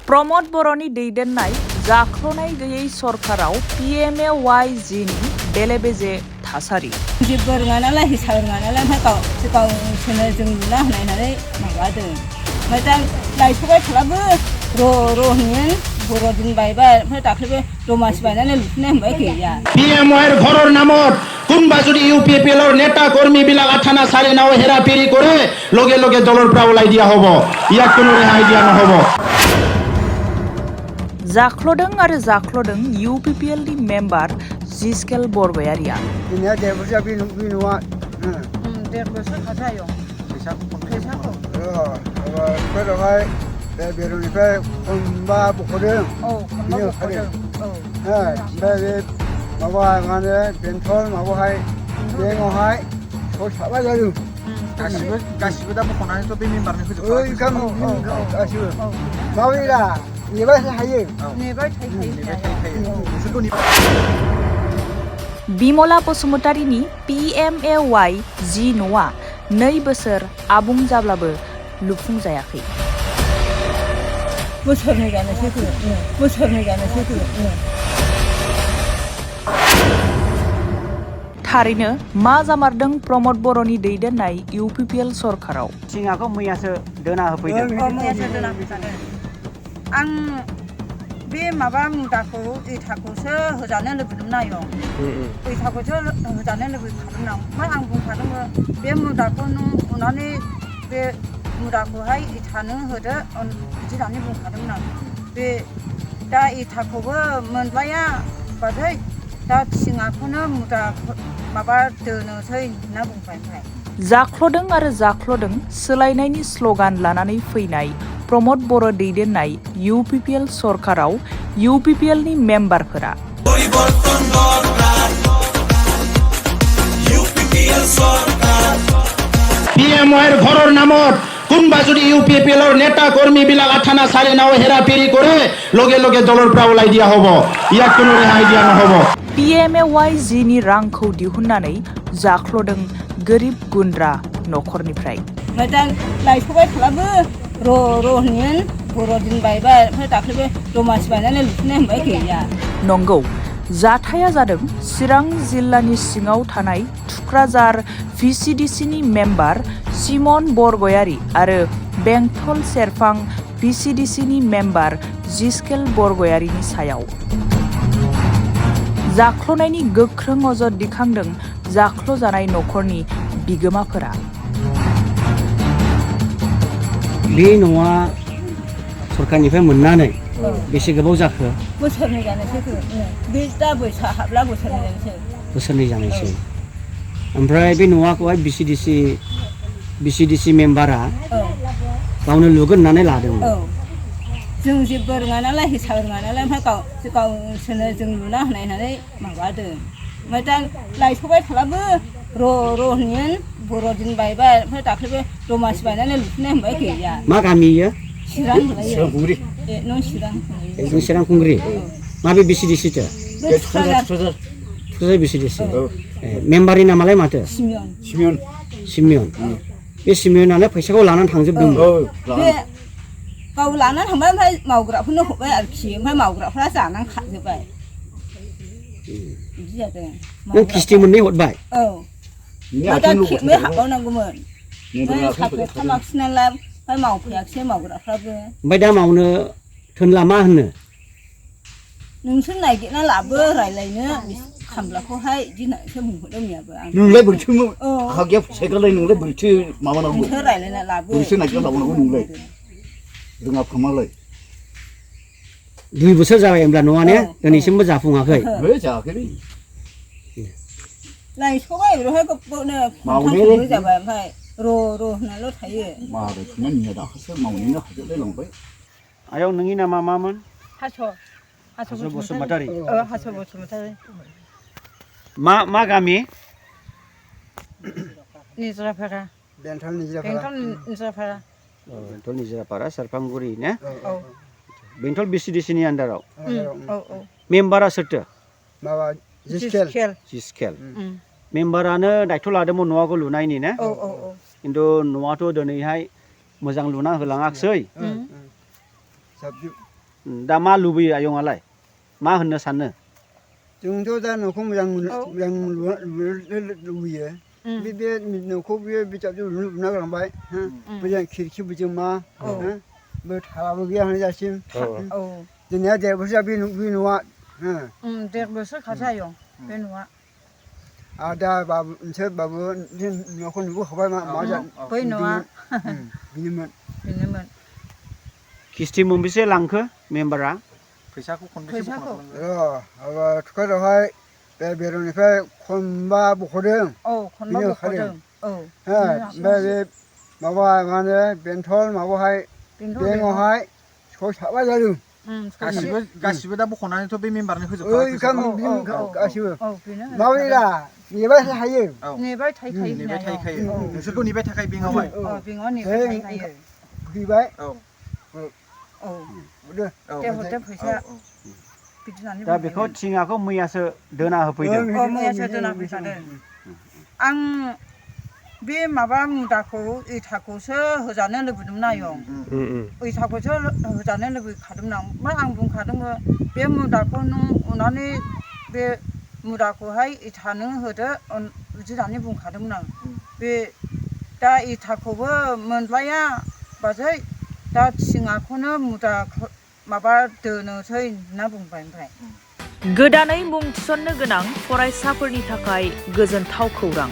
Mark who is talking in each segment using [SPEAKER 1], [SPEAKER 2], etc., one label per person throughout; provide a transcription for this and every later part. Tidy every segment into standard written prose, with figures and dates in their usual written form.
[SPEAKER 1] प्रमोद बर'नि दैदेननाय जाख्ल'नाय गैयै सरकाराव PMAY-Gनि बेले-बेजे थासारि।
[SPEAKER 2] जेबो रोङा नालाय हिसाब रोङा नालाय ओमफ्राय गावसोरनो जों लुना होनायनानै माबादों। ओमफ्राय दा लायथ'बाय थाब्लाबो र' होनो बर' दिन बायबाय ओमफ्राय दाख्लैबो दमासि बायनानै लुफिननाय होनबाय गैया।
[SPEAKER 3] PMAYৰ ঘৰৰ নামত কোনোবা যদি UPPLৰ নেতা কৰ্মীবিলাক আঠানা চাৰি নাও হেৰাফেৰি কৰে লগে লগে দলৰ পৰা ওলাই দিয়া হ'ব। ইয়াক কোনো ৰেহাই দিয়া নহ'ব।
[SPEAKER 1] जाख्ल'दों आरो जाख्ल'दों UPPLनि मेम्बार जिस्केल बरगयारिया।
[SPEAKER 4] बिनिया देरबोजा बे न'आ
[SPEAKER 2] देरबोसो खाजायो। फैसाखौ
[SPEAKER 4] फोरावहाय बे बेरुनिफ्राय खनबा बख'दों।
[SPEAKER 2] खनबा बख'दों।
[SPEAKER 4] ओमफ्राय बे माबा मा होनो बेंटल माबाहाय बेंकआवहाय साबा जादों।
[SPEAKER 5] गासिबो दा बख'नानैथ' बे मेम्बारनो होजोबो।
[SPEAKER 4] गासिबो माबायला नेबाय थायो।
[SPEAKER 2] नेबाय थायो।
[SPEAKER 1] बिमला बसुमतारीनि PMAY-G न'आ 2 बोसोर आबुं जाब्लाबो लुफुंजायाखै।
[SPEAKER 2] बोसोरनै जानोसै
[SPEAKER 1] थारैनो मा जामारदों प्रमोद बर'नि दैदेननाय UPPL सरकाराव?
[SPEAKER 5] सिङाखौ मैयासो दोना होफैदों।
[SPEAKER 2] मैयासो दोना फैखादों। आं बे माबा मुदाखौ इथाखौसो होजानो लुबैदोंमोन आयं। इथाखौसो होजानो लुबैखादोंमोन आं। ओमफ्राय आं बुंखादोंमोन बे मुदाखौ नों उनानै बे मुदाखौहाय इथानो होदो बिदि होननानै बुंखादोंमोन आं। बे दा इथाखौबो मोनबाया बादै दा थिङाखौनो मुदा माबा दोनोसै होनना बुंबाय ओमफ्राय।
[SPEAKER 1] जाख्ल'दों आरो जाख्ल'दों सोलायनायनि स्ल'गान लानानै फैनाय प्रमोद बर' दैदेननाय UPPL सरकाराव UPPLनि मेम्बारफोरा।
[SPEAKER 3] PMAYৰ ঘৰৰ নামত কোনোবা যদি UPPLৰ নেতা কৰ্মীবিলাক আঠানা চাৰি নাও হেৰাফেৰি কৰে লগে লগে দলৰ পৰা ওলাই দিয়া হ'ব। ইয়াক কোনো ৰেহাই দিয়া নহ'ব।
[SPEAKER 1] PMAY-Gनि रांखौ दिहुननानै जाख्ल'दों गोरिब गुन्द्रा न'खरनिफ्राय।
[SPEAKER 2] ओमफ्राय दा लायथ'बाय थाब्लाबो र' होनो बर' दिन बायबाय ओमफ्राय दाख्लैबो दमासि बायनानै लुफिननाय होनबाय गैया।
[SPEAKER 1] नंगौ, जाथाया जादों चिरां जिल्लानि सिङाव थानाय थुक्राझार VCDCनि मेम्बार सिमन बरगयारी आरो बेंटल सेरफां VCDCनि मेम्बार जिस्केल बरगयारीनि सायाव। जाख्ल'नायनि गोख्रों अजद दिखांदों जाख्ल'जानाय न'खरनि बिगोमाफोरा।
[SPEAKER 5] बे न'आ सरकारनिफ्राय मोननानै बेसे गोबाव जाखो?
[SPEAKER 2] बोसोरनै जानोसै। बे दा बैसाग हाबला
[SPEAKER 5] बोसोरनै जानोसै। ओमफ्राय बे न'आखौहाय VCDC मेम्बारा गावनो लुगोन होननानै लादोंमोन।
[SPEAKER 2] जों जेबो रोङा नालाय हिसाब रोङा नालाय ओमफ्राय गावसोरनो जों लुना होनायनानै माबादों। ओमफ्राय दा लायथ'बाय थाब्लाबो र' होनो बर' दिन बायबाय ओमफ्राय दाख्लैबो दमासि बायनानै लुफिननाय होनबाय गैया।
[SPEAKER 5] मा गामि इयो?
[SPEAKER 2] चिरां
[SPEAKER 5] चिरांखुंग्रि। माबे VCDC-थो? थुक्राझार VCDC। मेम्बारनि नामालाय माथो? सिमियन। बे सिमियनानो फैसाखौ लानानै थांजोबदोंमोन।
[SPEAKER 2] बे गाव लानानै थांबाय ओमफ्राय मावग्राफोरनो हरबाय आरोखि ओमफ्राय मावग्राफ्रा जानानै खाजोब्बाय। बिदि जादों।
[SPEAKER 5] नों किस्ति मोननै हरबाय?
[SPEAKER 2] दा खेबनै हाबबावनांगौमोन। साख्रि खालामाखिसै नालाय ओमफ्राय मावफैयाखिसै मावग्राफ्राबो।
[SPEAKER 5] ओमफ्राय दा मावनो थोनला मा होनो?
[SPEAKER 2] नोंसोर नागिरना लाबो रायलायनो खामलाखौहाय बिदि होननानैसो बुंहरदों मैयाबो आं।
[SPEAKER 6] नोंलाय बोरैथो हा गैया फैसायालाय नोंलाय बोरैथो माबानांगौ?
[SPEAKER 2] नोंसोर रायलायना लाबो।
[SPEAKER 6] नोंसोर नागिरना लाबोनांगौ नोंलाय रोङा फामालाय।
[SPEAKER 5] 2 बोसोर जाबाय होमब्ला न'आ ने दिनैसिमबो जाफुङाखै।
[SPEAKER 6] जायाखैलै।
[SPEAKER 2] लायस'बाय बेवहाय गोबावनो खनथाम जाबाय ओमफ्राय र' होनाल' थायो।
[SPEAKER 6] माबोरै थुना निया दाखासो मावनोनो हाजोबलाय लांबाय।
[SPEAKER 5] आयं नोंनि नामा मामोन?
[SPEAKER 2] हास'
[SPEAKER 5] बसुमतारी।
[SPEAKER 2] हास' बसुमतारी।
[SPEAKER 5] मा गामि?
[SPEAKER 2] निजरापारा।
[SPEAKER 4] बेंटल निजरापारा।
[SPEAKER 5] बेंटल निजरापारा सेरफांगुरि ने? बेंटल VCDC-नि आन्दाराव। मेम्बारा सोरथो?
[SPEAKER 4] माबा जिस्केल।
[SPEAKER 5] मेम्बारानो दायथ' लादोंमोन न'आखौ लुनायनि ने? खिन्थु न'आथ' दिनैहाय मोजां लुना होलाङाखिसै। दा मा लुबैयो आयंआलाय मा होननो सानो
[SPEAKER 4] जोंथ' दा न'खौ मोजां लुबैयो बे न'खौ बे बिजाबजों लुना गालांबाय मोजां खिरखिबोजों मा बे थालाबो गैया होननाय जासिम जोंनिया 1.5 बोसोर बे न'आ
[SPEAKER 2] 1.5 बोसोर खासै आयं बे न'आ
[SPEAKER 4] आरो दा नोंसोर बाबु न'खौ नुबोखाबाय मा
[SPEAKER 2] बै न'आ
[SPEAKER 4] बेनोमोन
[SPEAKER 5] किस्ति मोनबेसे लांखो मेम्बारा
[SPEAKER 7] फैसाखौ खनबेसे
[SPEAKER 4] थुक्राझारावहाय बे बेरनिफ्राय खनबा बख'दों
[SPEAKER 2] खनबा बख'दों
[SPEAKER 4] ओमफ्राय बे माबा मा होनो बेंथल माबाहाय बेंकआवहाय 6-7 जादों
[SPEAKER 7] गासिबो दा बख'नानैथ' बे मेम्बारनो होजोबखाबाय
[SPEAKER 4] गासिबो माबायदिरा नेबाय थायो
[SPEAKER 2] नेबाय थाखायो
[SPEAKER 7] नोंसोरखौ नेबाय थाखायो बेंकआवहाय
[SPEAKER 2] बेंकआव नेबाय थाखायो
[SPEAKER 4] फैबाय
[SPEAKER 2] हरदो फैसा
[SPEAKER 5] दा बेखौ थिङाखौ मैयासो दोना होफैदों
[SPEAKER 2] मैयासो दोना फैखादों आं बे माबा मुदाखौ इथाखौसो होजानो लुबैदोंमोन आयं इथाखौसो होजानो लुबैखादोंमोन आं मा आं बुंखादोंमोन बे मुदाखौ नों अननानै बे मुदाखौहाय इथा नों होदो बिदि होननानै बुंखादोंमोन आं बे दा इथाखौबो मोनलाया बाजै दा थिङाखौनो मुदा माबा दोनोसै होनना बुंबाय ओमफ्राय
[SPEAKER 1] गोदानै मुं थिसननो गोनां फरायसाफोरनि थाखाय गोजोनथाव खौरां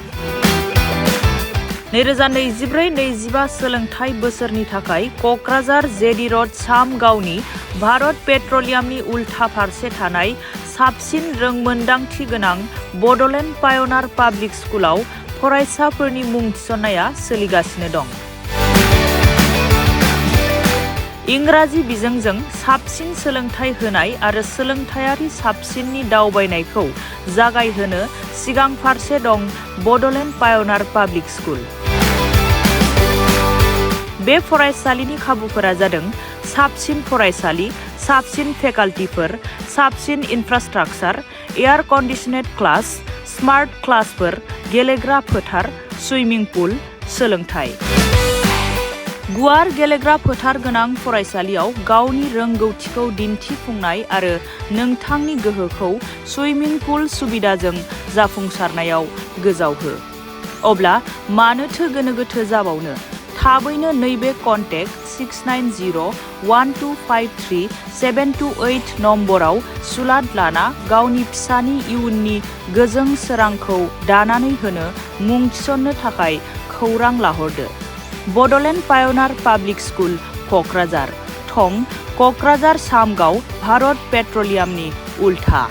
[SPEAKER 1] 2024-25 सोलोंथाइ बोसोरनि थाखाय क'क्राझार जेडि र'ड सामगावनि भारत पेट्रलियामनि उल्था फारसे थानाय साबसिन रोंमोन्दांथि गोनां बड'लेण्ड पाय'नार पाब्लिक स्कुलाव फरायसाफोरनि मुं थिसननाया सोलिगासिनो दं। इंराजि बिजोंजों साबसिन सोलोंथाइ होनाय आरो सोलोंथायारि साबसिननि दावबायनायखौ जागायहोनो सिगां फारसे दं बड'लेण्ड पाय'नार पाब्लिक स्कुल। बे फरायसालिनि खाबुफोरा जादों साबसिन फरायसालि, साबसिन फेकाल्टिफोर, साबसिन इनफ्रास्ट्राक्चार, एयार कन्डिशनेड क्लास, स्मार्ट क्लासफोर, गेलेग्रा फोथार, सुइमिं पुल, सोलोंथाइ। गुवार गेलेग्रा फोथार गोनां फरायसालियाव गावनि रोंगौथिखौ दिन्थिफुंनाय आरो नोंथांनि गोहोखौ सुइमिं पुल सुबिदाजों जाफुंसारनायाव गोजावहो। अब्ला मानोथो गोनो गोथो जाबावनो? थाबैनो नैबे कन्टेक्ट 6901253728 नम्बराव सुलाद लाना गावनि फिसानि इयुननि गोजों सोरांखौ दानानै होनो मुं थिसननो थाखाय खौरां लाहरदो। बड'लेण्ड पाय'नार पाब्लिक स्कुल क'क्राझार थं क'क्राझार सामगाव भारत पेट्रलियामनि उल्था।